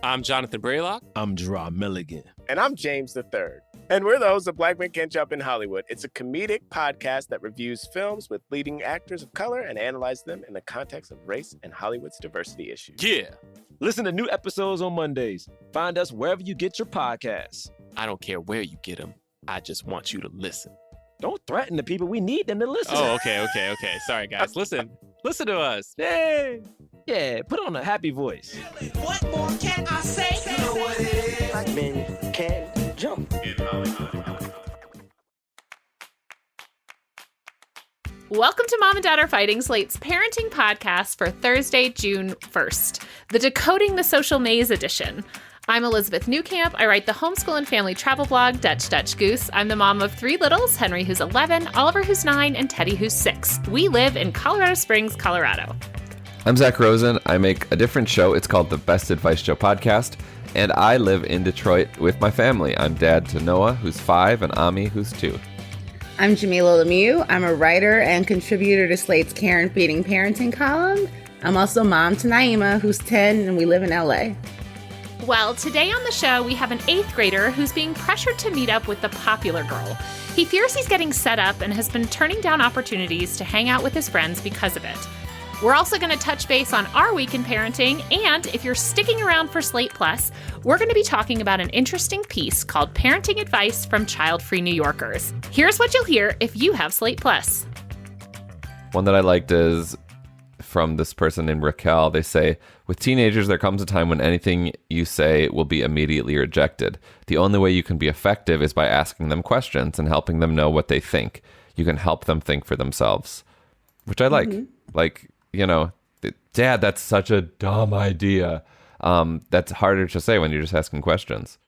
I'm Jonathan Braylock. I'm Dra Milligan. And I'm James III. And we're the hosts of Black Men Can't Jump in Hollywood. It's a comedic podcast that reviews films with leading actors of color and analyzes them in the context of race and Hollywood's diversity issues. Yeah. Listen to new episodes on Mondays. Find us wherever you get your podcasts. I don't care where you get them. I just want you to listen. Don't threaten the people. We need them to listen. Oh, okay. Sorry, guys. Listen to us. Yay. Yeah, put on a happy voice. What more can I say? You know what it is. Black men can't jump. Welcome to Mom and Dad Are Fighting, Slate's parenting podcast for Thursday, June 1st, the Decoding the Social Maze edition. I'm Elizabeth Newcamp. I write the homeschool and family travel blog, Dutch Goose. I'm the mom of three littles, Henry, who's 11, Oliver, who's 9, and Teddy, who's 6. We live in Colorado Springs, Colorado. I'm Zach Rosen. I make a different show. It's called the Best Advice Show podcast, and I live in Detroit with my family. I'm dad to Noah, who's 5, and Ami, who's 2. I'm Jamilah Lemieux. I'm a writer and contributor to Slate's Karen Feeding Parenting column. I'm also mom to Naima, who's 10, and we live in LA. Well, today on the show, we have an 8th grader who's being pressured to meet up with the popular girl. He fears he's getting set up and has been turning down opportunities to hang out with his friends because of it. We're also going to touch base on our week in parenting, and if you're sticking around for Slate Plus, we're going to be talking about an interesting piece called Parenting Advice from Child-Free New Yorkers. Here's what you'll hear if you have Slate Plus. One that I liked is from this person named Raquel. They say, with teenagers, there comes a time when anything you say will be immediately rejected. The only way you can be effective is by asking them questions and helping them know what they think. You can help them think for themselves, which I like. Like, you know, Dad, that's such a dumb idea. That's harder to say when you're just asking questions.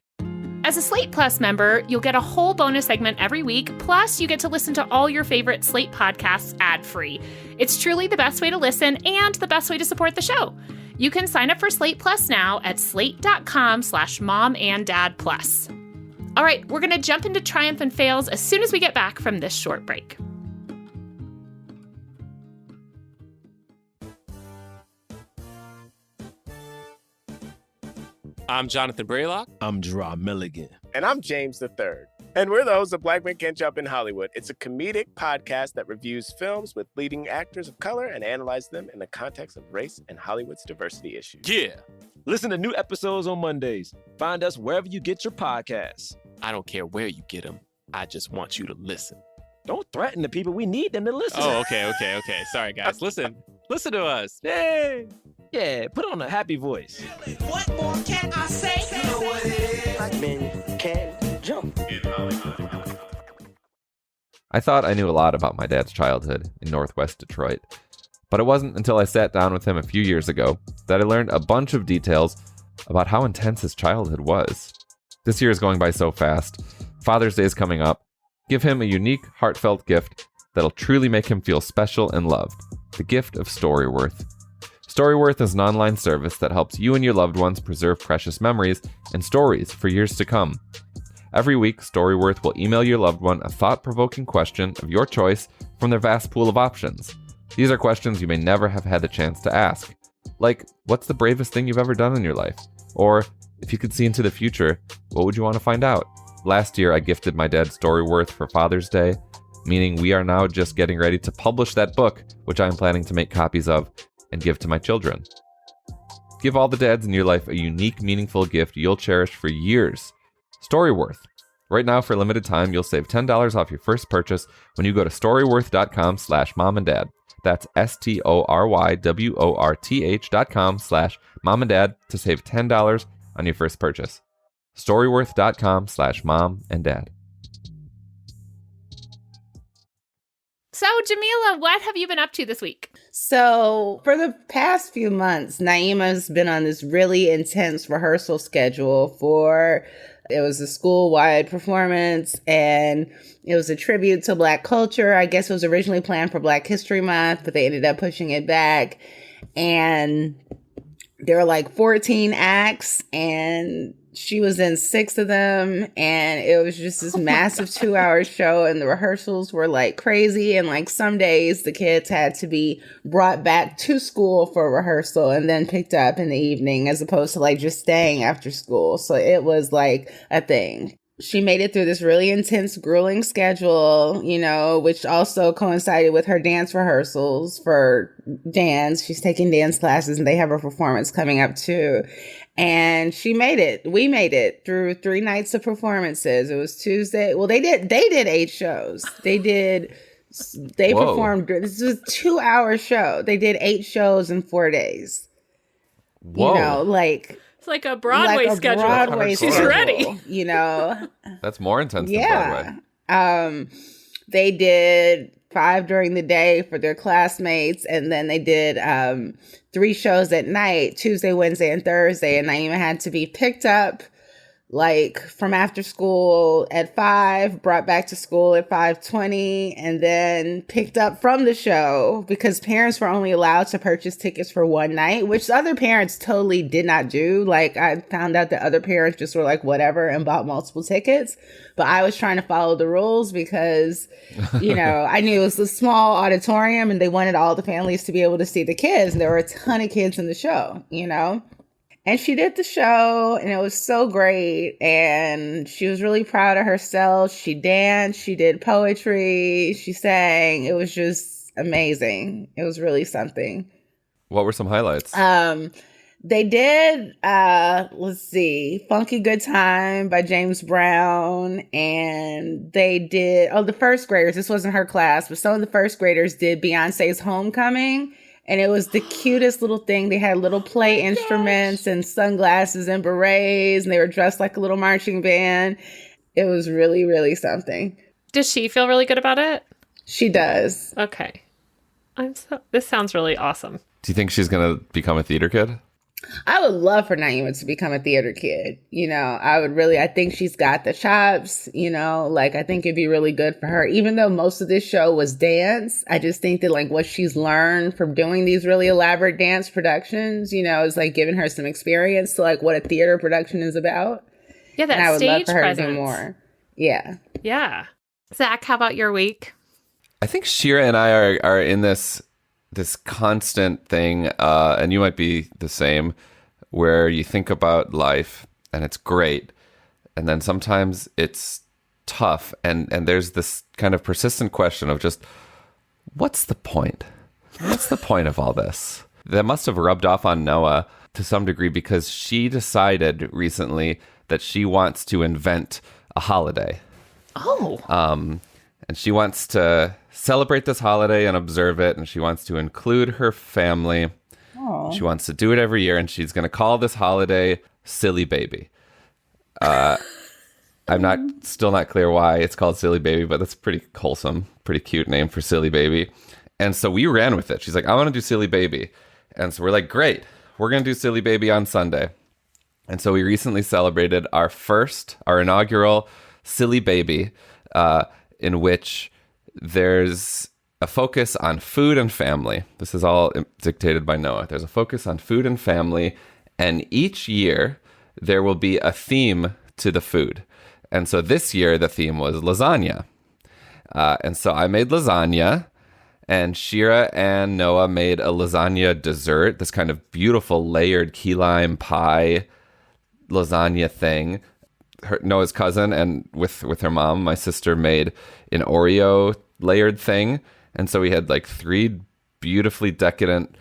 As a Slate Plus member, you'll get a whole bonus segment every week, plus you get to listen to all your favorite Slate podcasts ad-free. It's truly the best way to listen and the best way to support the show. You can sign up for Slate Plus now at slate.com/momanddadplus. All right, we're going to jump into triumph and fails as soon as we get back from this short break. I'm Jonathan Braylock. I'm Dra Milligan. And I'm James III. And we're the hosts of Black Men Can't Jump in Hollywood. It's a comedic podcast that reviews films with leading actors of color and analyzes them in the context of race and Hollywood's diversity issues. Yeah. Listen to new episodes on Mondays. Find us wherever you get your podcasts. I don't care where you get them. I just want you to listen. Don't threaten the people. We need them to listen. Oh, okay. Sorry, guys. Listen to us. Yay. Yeah, put on a happy voice. What more can I say? You know what it is. Black men can't jump. I thought I knew a lot about my dad's childhood in Northwest Detroit, but it wasn't until I sat down with him a few years ago that I learned a bunch of details about how intense his childhood was. This year is going by so fast. Father's Day is coming up. Give him a unique, heartfelt gift that'll truly make him feel special and loved. The gift of Storyworth. Storyworth is an online service that helps you and your loved ones preserve precious memories and stories for years to come. Every week, Storyworth will email your loved one a thought-provoking question of your choice from their vast pool of options. These are questions you may never have had the chance to ask. Like, what's the bravest thing you've ever done in your life? Or, if you could see into the future, what would you want to find out? Last year, I gifted my dad Storyworth for Father's Day, meaning we are now just getting ready to publish that book, which I'm planning to make copies of and give to my children. Give all the dads in your life a unique, meaningful gift you'll cherish for years. Storyworth. Right now, for a limited time, you'll save $10 off your first purchase when you go to storyworth.com/momanddad. That's STORYWORTH.com/momanddad to save $10 on your first purchase. Storyworth.com/momanddad. So, Jamilah, what have you been up to this week? So for the past few months, Naima's been on this really intense rehearsal schedule it was a school-wide performance, and it was a tribute to Black culture. I guess it was originally planned for Black History Month, but they ended up pushing it back. And there were like 14 acts, and She was in 6 of them, and it was just this massive 2-hour show, and the rehearsals were like crazy. And like some days the kids had to be brought back to school for rehearsal and then picked up in the evening, as opposed to like just staying after school. So it was like a thing. She made it through this really intense, grueling schedule, you know, which also coincided with her dance rehearsals for dance. She's taking dance classes, and they have a performance coming up too. And she made it. We made it through 3 nights of performances. It was Tuesday. Well, they did 8 shows. They Whoa. performed. This was a 2-hour show. They did 8 shows in 4 days. Whoa. You know, like It's like a Broadway schedule. Broadway She's schedule, ready. You know. That's more intense than Yeah. Broadway. They did 5 during the day for their classmates, and then they did 3 shows at night, Tuesday, Wednesday, and Thursday. And Naima had to be picked up like from after school at 5, brought back to school at 5:20, and then picked up from the show, because parents were only allowed to purchase tickets for one night, which other parents totally did not do. Like, I found out that other parents just were like, whatever, and bought multiple tickets. But I was trying to follow the rules because, you know, I knew it was a small auditorium and they wanted all the families to be able to see the kids. And there were a ton of kids in the show, you know? And she did the show, and it was so great. And she was really proud of herself. She danced, she did poetry, she sang. It was just amazing. It was really something. What were some highlights? They did, let's see, Funky Good Time by James Brown. And they did, the first graders, this wasn't her class, but some of the first graders did Beyonce's Homecoming. And it was the cutest little thing. They had little play instruments and sunglasses and berets, and they were dressed like a little marching band. It was really, really something. Does she feel really good about it? She does. Okay. This sounds really awesome. Do you think she's going to become a theater kid? I would love for Naima to become a theater kid. You know, I think she's got the chops, you know, like I think it'd be really good for her. Even though most of this show was dance, I just think that like what she's learned from doing these really elaborate dance productions, you know, is like giving her some experience to like what a theater production is about. Yeah, that and I would love stage for her presence. to do more. Yeah. Yeah. Zach, how about your week? I think Shira and I are in this constant thing, and you might be the same, where you think about life and it's great, and then sometimes it's tough, and there's this kind of persistent question of just, what's the point? What's the point of all this? That must have rubbed off on Noah to some degree, because she decided recently that she wants to invent a holiday. Oh. And she wants to celebrate this holiday and observe it, and she wants to include her family. Aww. She wants to do it every year, and she's going to call this holiday Silly Baby. I'm still not clear why it's called Silly Baby, but that's pretty wholesome, pretty cute name for Silly Baby. And so we ran with it. She's like, I want to do Silly Baby. And so we're like, great, we're going to do Silly Baby on Sunday. And so we recently celebrated our inaugural Silly Baby, in which there's a focus on food and family. This is all dictated by Noah. There's a focus on food and family, and each year there will be a theme to the food. And so this year the theme was lasagna. And so I made lasagna, and Shira and Noah made a lasagna dessert, this kind of beautiful layered key lime pie lasagna thing. Noah's cousin and with her mom, my sister, made an Oreo layered thing. And so we had like 3 beautifully decadent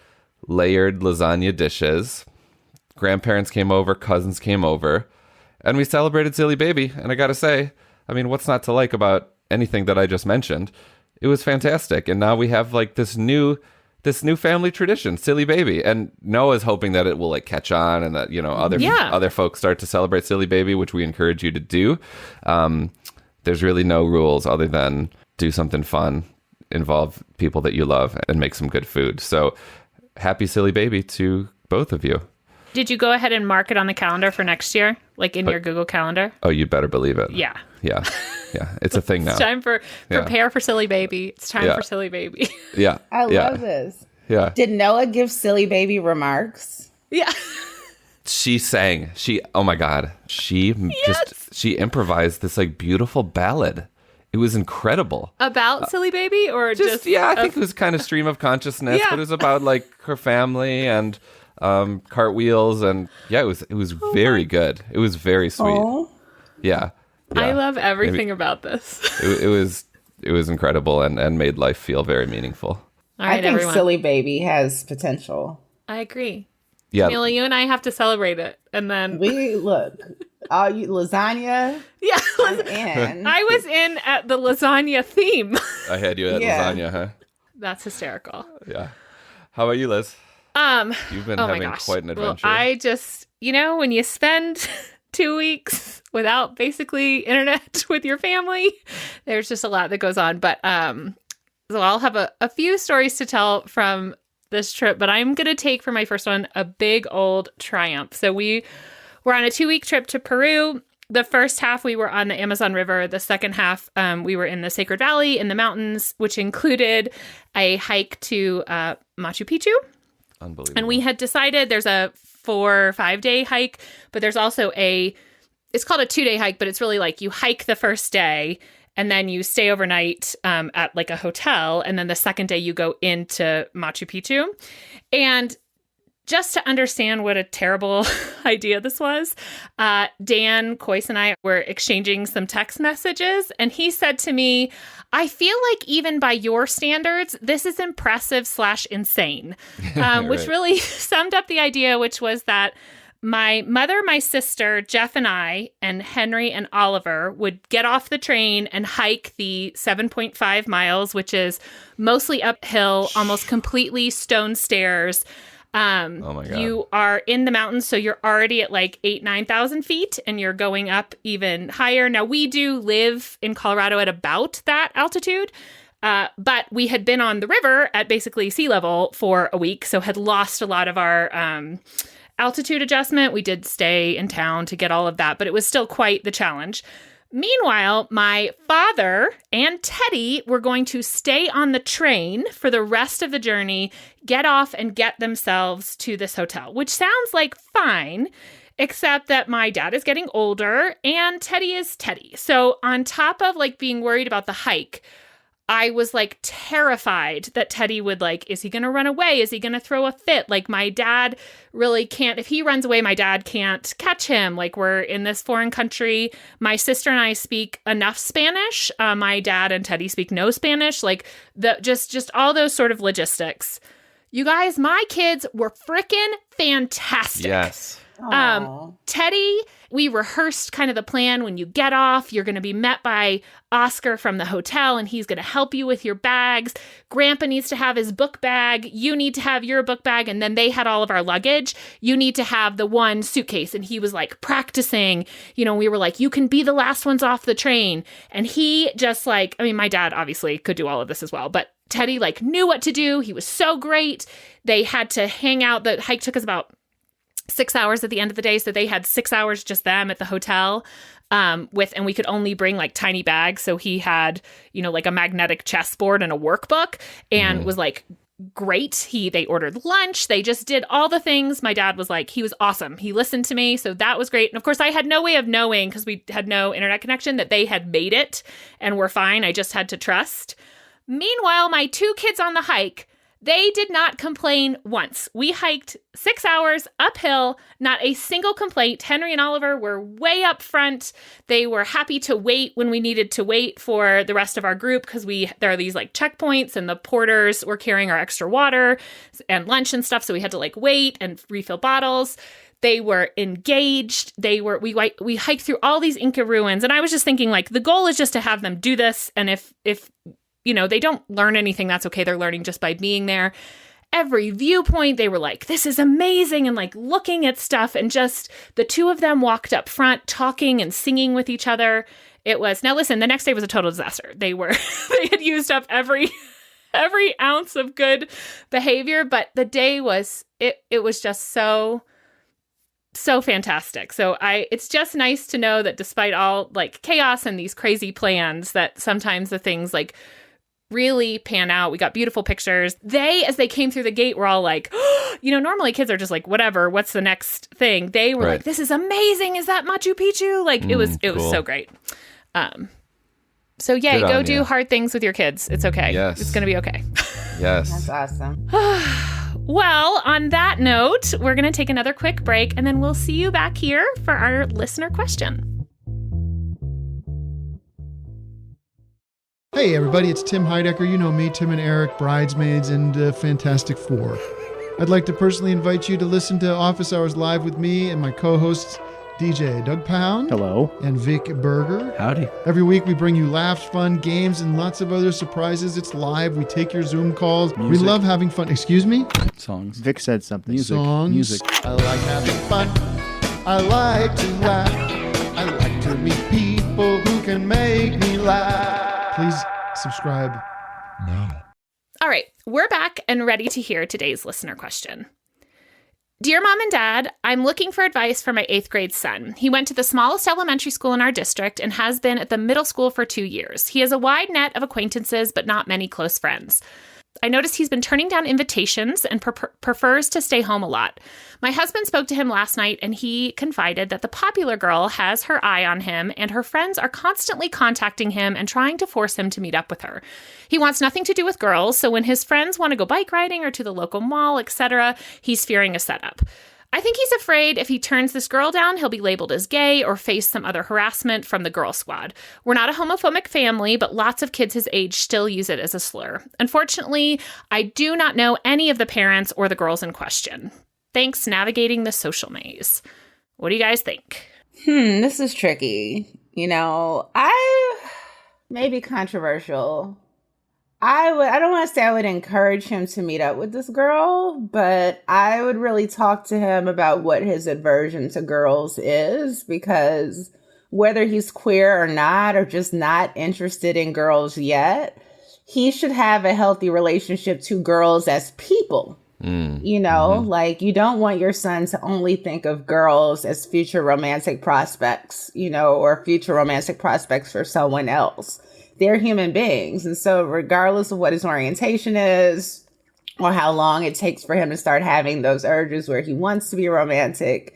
layered lasagna dishes. Grandparents came over, cousins came over, and we celebrated Silly Baby. And I gotta say, I mean, what's not to like about anything that I just mentioned? It was fantastic. And now we have like this new family tradition, Silly Baby. And Noah's hoping that it will like catch on, and that, you know, other folks start to celebrate Silly Baby, which we encourage you to do. There's really no rules other than do something fun, involve people that you love, and make some good food. So happy Silly Baby to both of you. Did you go ahead and mark it on the calendar for next year? Like in your Google Calendar? Oh, you better believe it. Yeah. Yeah. Yeah. It's a thing now. It's time for prepare for Silly Baby. It's time for Silly Baby. Yeah. I love this. Yeah. Did Noah give Silly Baby remarks? Yeah. She sang. Oh my God. She improvised this like beautiful ballad. It was incredible. About Silly Baby or just yeah, I think it was kind of stream of consciousness, Yeah. but it was about like her family and cartwheels, and yeah, it was very good. It was very sweet. Aw. Yeah. I love everything about this. It was incredible and made life feel very meanful. All right, I think everyone. Silly Baby has potential. I agree. Yeah. Jamila, you and I have to celebrate it. And then We look, all you lasagna. yeah, I'm in. I was in at the lasagna theme. I had you at Yeah. lasagna, huh? That's hysterical. Yeah. How about you, Liz? You've been Oh my having gosh. quite an adventure. Well, I just, when you spend 2 weeks without basically internet with your family, there's just a lot that goes on. But so I'll have a few stories to tell from this trip, but I'm going to take for my first one a big old triumph. So we were on a 2-week trip to Peru. The first half we were on the Amazon River. The second half we were in the Sacred Valley in the mountains, which included a hike to Machu Picchu. Unbelievable. And we had decided there's a 4 or 5 day hike, but there's also it's called a 2-day hike, but it's really like you hike the first day and then you stay overnight at like a hotel. And then the second day you go into Machu Picchu. And just to understand what a terrible idea this was, Dan Coyce and I were exchanging some text messages, and he said to me, I feel like even by your standards, this is impressive / insane, which really summed up the idea, which was that my mother, my sister, Jeff and I, and Henry and Oliver would get off the train and hike the 7.5 miles, which is mostly uphill, almost completely stone stairs. Oh my God. You are in the mountains, so you're already at like 9,000 feet, and you're going up even higher. Now, we do live in Colorado at about that altitude, but we had been on the river at basically sea level for a week, so had lost a lot of our altitude adjustment. We did stay in town to get all of that, but it was still quite the challenge. Meanwhile, my father and Teddy were going to stay on the train for the rest of the journey, get off and get themselves to this hotel, which sounds like fine, except that my dad is getting older and Teddy is Teddy. So on top of like being worried about the hike, I was like terrified that Teddy would like, is he going to run away? Is he going to throw a fit? Like my dad really can't, if he runs away, my dad can't catch him. Like we're in this foreign country. My sister and I speak enough Spanish. My dad and Teddy speak no Spanish. Like just all those sort of logistics. You guys, my kids were freaking fantastic. Yes. Teddy, we rehearsed kind of the plan. When you get off, you're going to be met by Oscar from the hotel, and he's going to help you with your bags. Grandpa needs to have his book bag. You need to have your book bag. And then they had all of our luggage. You need to have the one suitcase. And he was like practicing, we were like, you can be the last ones off the train. And he just like, my dad obviously could do all of this as well, but Teddy like knew what to do. He was so great. They had to hang out. The hike took us about 6 hours at the end of the day. So they had 6 hours, just them at the hotel and we could only bring like tiny bags. So he had, like a magnetic chessboard and a workbook and was like, great. They ordered lunch. They just did all the things. My dad was like, he was awesome. He listened to me. So that was great. And of course I had no way of knowing, because we had no internet connection, that they had made it and were fine. I just had to trust. Meanwhile, my 2 kids on the hike, they did not complain once. We hiked 6 hours uphill, not a single complaint. Henry and Oliver were way up front. They were happy to wait when we needed to wait for the rest of our group, because there are these like checkpoints and the porters were carrying our extra water and lunch and stuff. So we had to like wait and refill bottles. They were engaged. We hiked through all these Inca ruins. And I was just thinking like, the goal is just to have them do this. And if they don't learn anything, that's okay. They're learning just by being there. Every viewpoint, they were like, this is amazing, and like looking at stuff. And just the 2 of them walked up front, talking and singing with each other. Now listen, the next day was a total disaster. They had used up every ounce of good behavior, but the day was, it was just so fantastic. So it's just nice to know that despite all like chaos and these crazy plans, that sometimes the things like really pan out. We got beautiful pictures. As they came through the gate, were all like, normally kids are just like, whatever, what's the next thing? They were like, this is amazing. Is that Machu Picchu? Like, it was cool. so great. So yay, go do hard things with your kids. It's okay. Yes. It's going to be okay. Yes. That's awesome. Well, on that note, we're going to take another quick break, and then we'll see you back here for our listener question. Hey everybody, it's Tim Heidecker. You know me, Tim and Eric, Bridesmaids, and Fantastic Four. I'd like to personally invite you to listen to Office Hours Live with me and my co-hosts, DJ Doug Pound. Hello. And Vic Berger. Howdy. Every week we bring you laughs, fun, games, and lots of other surprises. It's live. We take your Zoom calls. Music. We love having fun. Excuse me? Songs. Vic said something. Music. Songs. Music. I like having fun. I like to laugh. I like to meet people who can make me laugh. Please subscribe now. All right, we're back and ready to hear today's listener question. Dear Mom and Dad, I'm looking for advice for my 8th grade son. He went to the smallest elementary school in our district and has been at the middle school for 2 years. He has a wide net of acquaintances, but not many close friends. I noticed he's been turning down invitations and prefers to stay home a lot. My husband spoke to him last night, and he confided that the popular girl has her eye on him, and her friends are constantly contacting him and trying to force him to meet up with her. He wants nothing to do with girls, so when his friends want to go bike riding or to the local mall, etc., he's fearing a setup. I think he's afraid if he turns this girl down, he'll be labeled as gay or face some other harassment from the girl squad. We're not a homophobic family, but lots of kids his age still use it as a slur. Unfortunately, I do not know any of the parents or the girls in question. Thanks, navigating the social maze. What do you guys think? This is tricky. May be controversial. I don't want to say I would encourage him to meet up with this girl, but I would really talk to him about what his aversion to girls is, because whether he's queer or not, or just not interested in girls yet, he should have a healthy relationship to girls as people. Like, you don't want your son to only think of girls as future romantic prospects, or future romantic prospects for someone else. They're human beings. And so regardless of what his orientation is or how long it takes for him to start having those urges where he wants to be romantic,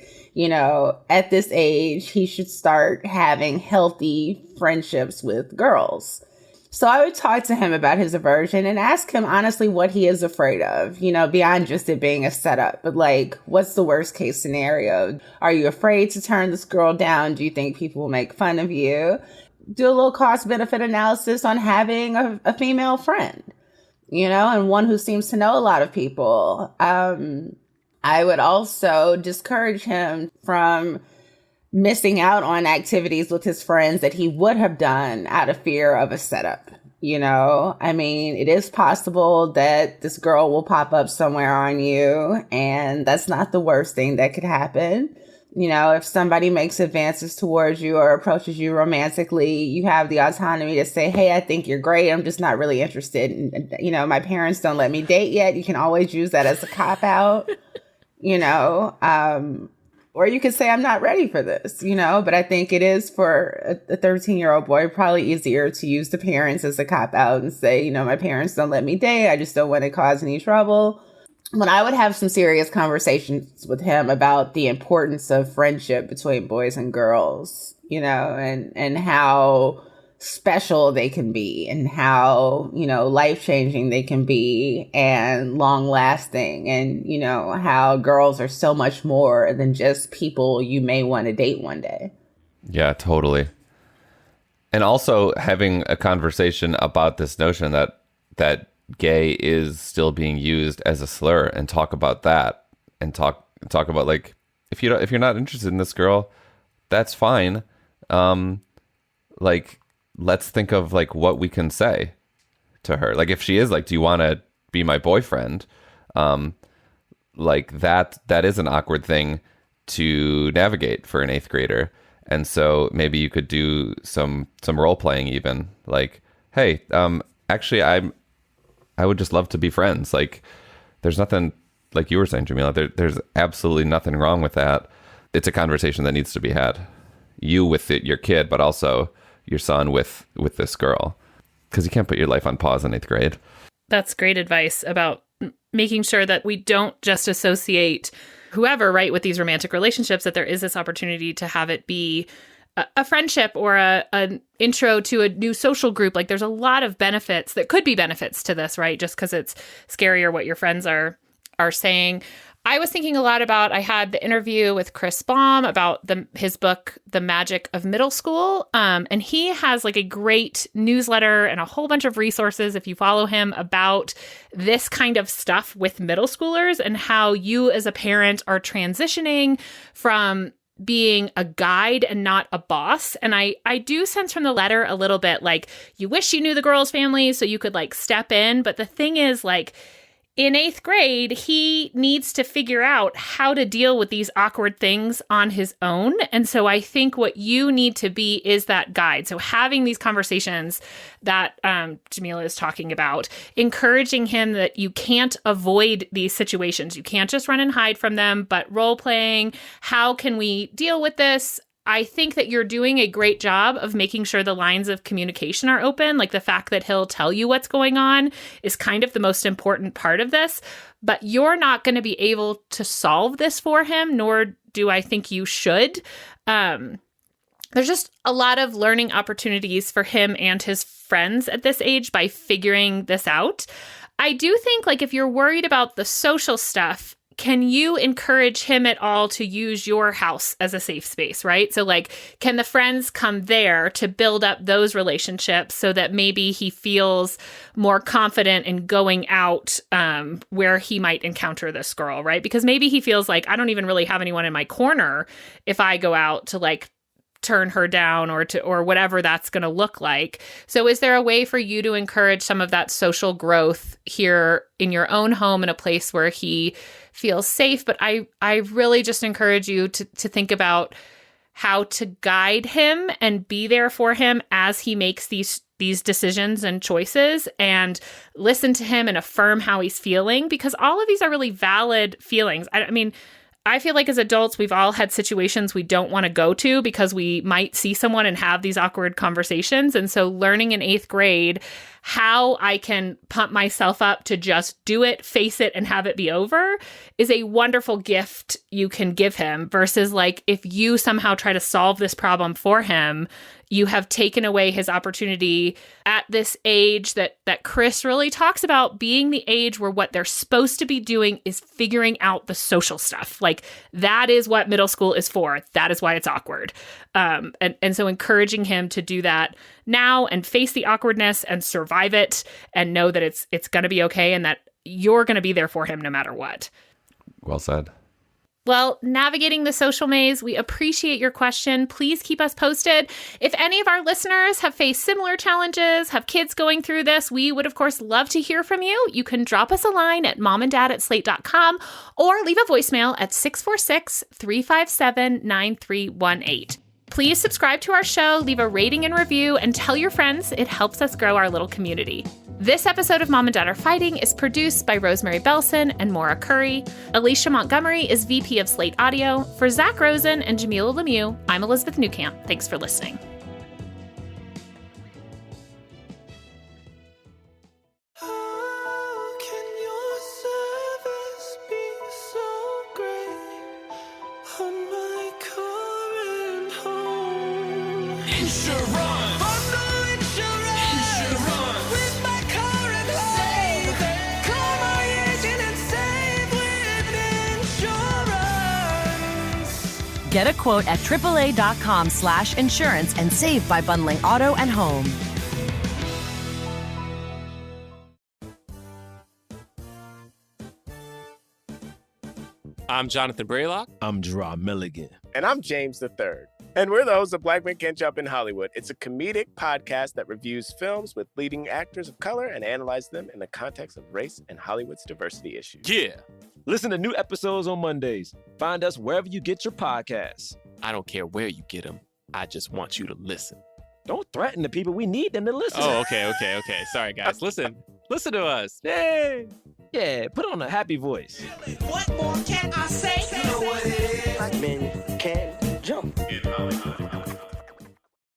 at this age, he should start having healthy friendships with girls. So I would talk to him about his aversion and ask him honestly what he is afraid of, beyond just it being a setup. But like, what's the worst case scenario? Are you afraid to turn this girl down? Do you think people will make fun of you? Do a little cost benefit analysis on having a female friend, and one who seems to know a lot of people. I would also discourage him from missing out on activities with his friends that he would have done out of fear of a setup. It is possible that this girl will pop up somewhere on you, and that's not the worst thing that could happen. If somebody makes advances towards you or approaches you romantically, you have the autonomy to say, hey, I think you're great. I'm just not really interested. My parents don't let me date yet. You can always use that as a cop-out, or you could say, I'm not ready for this, but I think it is for a 13-year-old boy probably easier to use the parents as a cop-out and say, my parents don't let me date. I just don't want to cause any trouble. But I would have some serious conversations with him about the importance of friendship between boys and girls, and how special they can be and how, life-changing they can be and long-lasting, and, how girls are so much more than just people you may want to date one day. Yeah, totally. And also having a conversation about this notion that gay is still being used as a slur, and talk about that, and talk about, like, if you're not interested in this girl, that's fine. Like, let's think of like what we can say to her. Like, if she is like, do you want to be my boyfriend? Like that is an awkward thing to navigate for an 8th grader. And so maybe you could do some role playing, even like, hey, actually I would just love to be friends. Like, there's nothing, like you were saying, Jamilah, there's absolutely nothing wrong with that. It's a conversation that needs to be had. You with your kid, but also your son with this girl. because you can't put your life on pause in 8th grade. That's great advice about making sure that we don't just associate whoever, right, with these romantic relationships, that there is this opportunity to have it be a friendship or an intro to a new social group. Like there's a lot of benefits that could be benefits to this, right? Just because it's scarier what your friends are saying. I was thinking a lot about, I had the interview with Chris Baum about his book, The Magic of Middle School. And he has like a great newsletter and a whole bunch of resources, if you follow him, about this kind of stuff with middle schoolers and how you as a parent are transitioning from being a guide and not a boss. And I do sense from the letter a little bit like you wish you knew the girl's family so you could like step in. But the thing is, like, in 8th grade, he needs to figure out how to deal with these awkward things on his own. And so I think what you need to be is that guide. So having these conversations that Jamilah is talking about, encouraging him that you can't avoid these situations. You can't just run and hide from them, but role playing. How can we deal with this? I think that you're doing a great job of making sure the lines of communication are open. Like the fact that he'll tell you what's going on is kind of the most important part of this. But you're not going to be able to solve this for him, nor do I think you should. There's just a lot of learning opportunities for him and his friends at this age by figuring this out. I do think, like, if you're worried about the social stuff, can you encourage him at all to use your house as a safe space, right? So like, can the friends come there to build up those relationships so that maybe he feels more confident in going out where he might encounter this girl, right? Because maybe he feels like, I don't even really have anyone in my corner if I go out to like turn her down or whatever that's going to look like. So is there a way for you to encourage some of that social growth here in your own home in a place where he feels safe? But I really just encourage you to think about how to guide him and be there for him as he makes these decisions and choices, and listen to him and affirm how he's feeling, because all of these are really valid feelings. I mean, I feel like as adults, we've all had situations we don't want to go to because we might see someone and have these awkward conversations. And so learning in 8th grade how I can pump myself up to just do it, face it, and have it be over is a wonderful gift you can give him, versus like if you somehow try to solve this problem for him, you have taken away his opportunity at this age that Chris really talks about being the age where what they're supposed to be doing is figuring out the social stuff. Like that is what middle school is for. That is why it's awkward. And so encouraging him to do that now and face the awkwardness and survive it and know that it's going to be okay and that you're going to be there for him no matter what. Well said. Well, navigating the social maze, we appreciate your question. Please keep us posted. If any of our listeners have faced similar challenges, have kids going through this, we would, of course, love to hear from you. You can drop us a line at momanddad@slate.com or leave a voicemail at 646-357-9318. Please subscribe to our show, leave a rating and review, and tell your friends. It helps us grow our little community. This episode of Mom and Dad Are Fighting is produced by Rosemary Belson and Maura Currie. Alicia Montgomery is VP of Slate Audio. For Zach Rosen and Jamilah Lemieux, I'm Elizabeth Newcamp. Thanks for listening. Get a quote at AAA.com/insurance and save by bundling auto and home. I'm Jonathan Braylock. I'm Gerard Milligan. And I'm James III. And we're the hosts of Black Men Can't Jump in Hollywood. It's a comedic podcast that reviews films with leading actors of color and analyzes them in the context of race and Hollywood's diversity issues. Yeah. Listen to new episodes on Mondays. Find us wherever you get your podcasts. I don't care where you get them. I just want you to listen. Don't threaten the people. We need them to listen. Oh, okay. Sorry, guys. Listen to us. Yay. Yeah, put on a happy voice. What more can I say? You know what it is. Black men